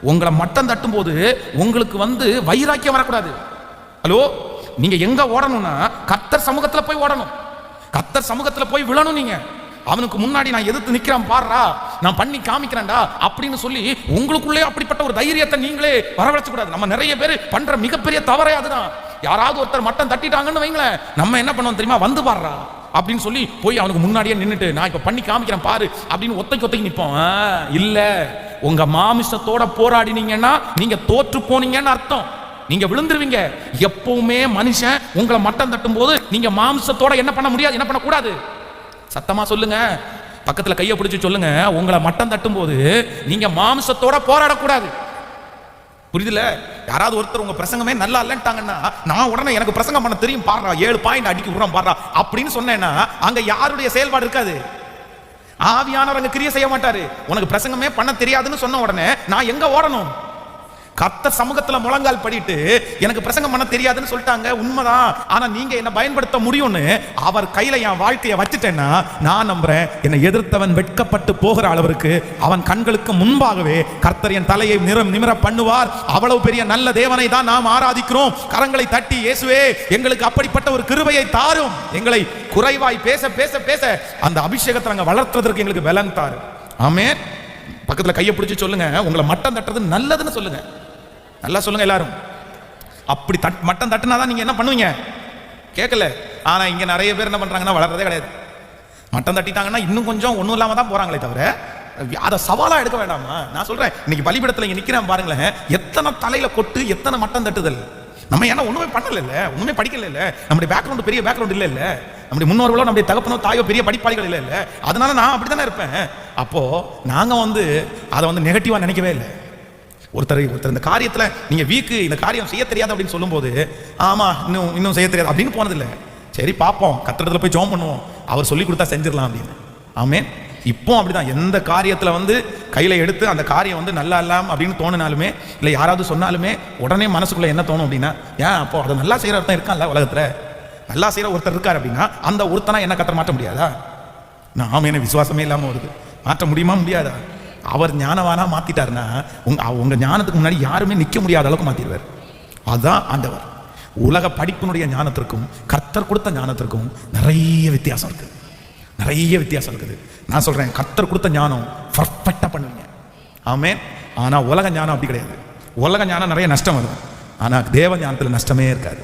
உங்களை மட்டம் தட்டும் போது உங்களுக்கு வைராக்கியம் வரக்கூடாது. ஹலோ, நீங்க எங்க ஓடணும்னா கர்த்தர் சமூகத்துல போய் ஓடணும், கர்த்தர் சமூகத்துல போய் விழணும். நீங்க அவனுக்கு முன்னாடி நான் எதிர்த்து நிக்கிறான் பாடுறா, நான் பண்ணி காமிக்கிறேன்டா அப்படின்னு சொல்லி உங்களுக்குள்ளே அப்படிப்பட்ட ஒரு தைரியத்தை நீங்களே வரவழைச்சு கூடாது. நம்ம நிறைய பேர் பண்ற மிகப்பெரிய தவறே அதுதான். யாராவது ஒருத்தர் மட்டம் தட்டிட்டாங்கன்னு வைங்களேன், நம்ம என்ன பண்ணுவோம் தெரியுமா, வந்து பாடுறா அப்படின்னு சொல்லி போய் அவனுக்கு முன்னாடியே நின்றுட்டு நான் இப்ப பண்ணி காமிக்கிறேன் பாரு அப்படின்னு ஒத்தைக்கு நிற்போம். இல்ல, உங்க மாமிசத்தோட போராடினீங்கன்னா நீங்க தோற்று போனீங்கன்னு அர்த்தம். நீங்க விழுந்துருவீங்க. எப்பவுமே மனுஷன் உங்களை மட்டம் தட்டும் போது நீங்க மாமிசத்தோட என்ன பண்ண முடியாது, என்ன பண்ணக்கூடாது. சத்தமா சொல்லுங்க, பக்கத்துல கையை பிடிச்சு சொல்லுங்க, உங்களை மட்டம் தட்டும் போது நீங்க மாமிசத்தோட போராடக்கூடாது. புரியுதுல? யாராவது ஒருத்தர் உங்க பிரசங்கமே நல்லா இல்லைன்ட்டாங்கன்னா நான் உடனே எனக்கு பிரசங்கம் பண்ண தெரியும் பாடுறா, 7 பாயிண்ட் அடிக்க விடுறோம் பாடுறா அப்படின்னு சொன்னேன்னா அங்க யாருடைய செயல்பாடு இருக்காது. ஆவியானவர் அங்க கிரியை செய்ய மாட்டாரு. உனக்கு பிரசங்கமே பண்ண தெரியாதுன்னு சொன்ன உடனே நான் எங்க ஓடணும்? கர்த்தர் சமூகத்துல முழங்கால் படிட்டு எனக்கு பிரசங்கம் பண்ண தெரியாதுன்னு சொல்லிட்டாங்க, உண்மைதான். ஆனா நீங்க என்ன பயன்படுத்த முடியும்னு அவர் கையில என் வாழ்க்கையை வச்சுட்டேன்னா நான் நம்புறேன், என்னை எதிர்த்தவன் வெட்கப்பட்டு போகிற அளவிற்கு அவன் கண்களுக்கு முன்பாகவே கர்த்தர் என் தலையை நிமிர பண்ணுவார். அவ்வளவு பெரிய நல்ல தேவனை தான் நாம் ஆராதிக்கிறோம். கரங்களை தட்டி இயேசுவே எங்களுக்கு அப்படிப்பட்ட ஒரு கிருபையை தாரும். எங்களை குறைவாய் பேச பேச பேச அந்த அபிஷேகத்தை நாங்கள் வளர்த்துறதுக்கு எங்களுக்கு பலன் தாரும். ஆமென். பக்கத்துல கையை பிடிச்சு சொல்லுங்க, உங்களை மட்டம் தட்டுறது நல்லதுன்னு சொல்லுங்க. நல்லா சொல்லுங்க எல்லாரும். அப்படி மட்டம் தட்டுனாதான் நீங்க என்ன பண்ணுவீங்க கேட்கல. ஆனா இங்க நிறைய பேர் என்ன பண்றாங்கன்னா வளர்றதே கிடையாது. மட்டம் தட்டிட்டாங்கன்னா இன்னும் கொஞ்சம் ஒண்ணும் இல்லாம தான் போறாங்களே தவிர அதை சவாலா எடுக்க வேண்டாமா? நான் சொல்றேன், இன்னைக்கு பலிபீடத்துல இங்க நிக்கிறேன் பாருங்களேன், எத்தனை தலையில கொட்டு, எத்தனை மட்டம் தட்டுதல். நம்ம ஏன்னா ஒண்ணுமே பண்ணல, ஒண்ணுமே படிக்கல, நம்முடைய பேக்ரவுண்ட் பெரிய பேக்ரவுண்ட் இல்ல, நம்முடைய முன்னோர்களோ நம்முடைய தகப்பனோ தாயோ பெரிய படிப்பாளிகள் இல்ல. அதனால நான் அப்படித்தானே இருப்பேன். அப்போ நாங்க அதை நெகட்டிவா நினைக்கவே இல்லை. ஒருத்தர் இந்த காரியத்துல நீங்க வீக்கு, இந்த காரியம் செய்ய தெரியாது அப்படின்னு சொல்லும் போது ஆமா இன்னும் செய்ய தெரியாது அப்படின்னு போனதில்லை. சரி பார்ப்போம், கத்திரத்துல போய் ஜெபம் பண்ணுவோம், அவர் சொல்லி கொடுத்தா செஞ்சிடலாம் அப்படின்னு. ஆமென். இப்போ அப்படிதான் எந்த காரியத்துல கையில எடுத்து அந்த காரியம் நல்லா இல்லாம அப்படின்னு தோணினாலுமே இல்லை யாராவது சொன்னாலுமே உடனே மனசுக்குள்ள என்ன தோணும் அப்படின்னா, ஏன் அப்போ அதை நல்லா செய்யற ஒருத்தன் இருக்கான்ல உலகத்துல, நல்லா செய்யற ஒருத்தர் இருக்காரு அப்படின்னா அந்த ஒருத்தனா என்ன கத்தர மாற்ற முடியாதா? நான் என்ன விசுவாசமே இல்லாம வருது, மாற்ற முடியுமா முடியாதா? அவர் ஞானவானா மாத்திட்டாருன்னா உங்க ஞானத்துக்கு முன்னாடி யாருமே நிக்க முடியாத அளவுக்கு மாத்திடுவார். அதுதான் ஆண்டவர். உலக படிப்பினுடைய ஞானத்திற்கும் கர்த்தர் கொடுத்த ஞானத்திற்கும் நிறைய வித்தியாசம் இருக்கு, நிறைய வித்தியாசம் இருக்குது. நான் சொல்றேன், கர்த்தர் கொடுத்த ஞானம் பர்ஃபெக்டா பண்ணுவீங்க. ஆமென். ஆனா உலக ஞானம் அப்படி கிடையாது. உலக ஞானம் நிறைய நஷ்டம் வரும், ஆனா தேவ ஞானத்துல நஷ்டமே இருக்காது.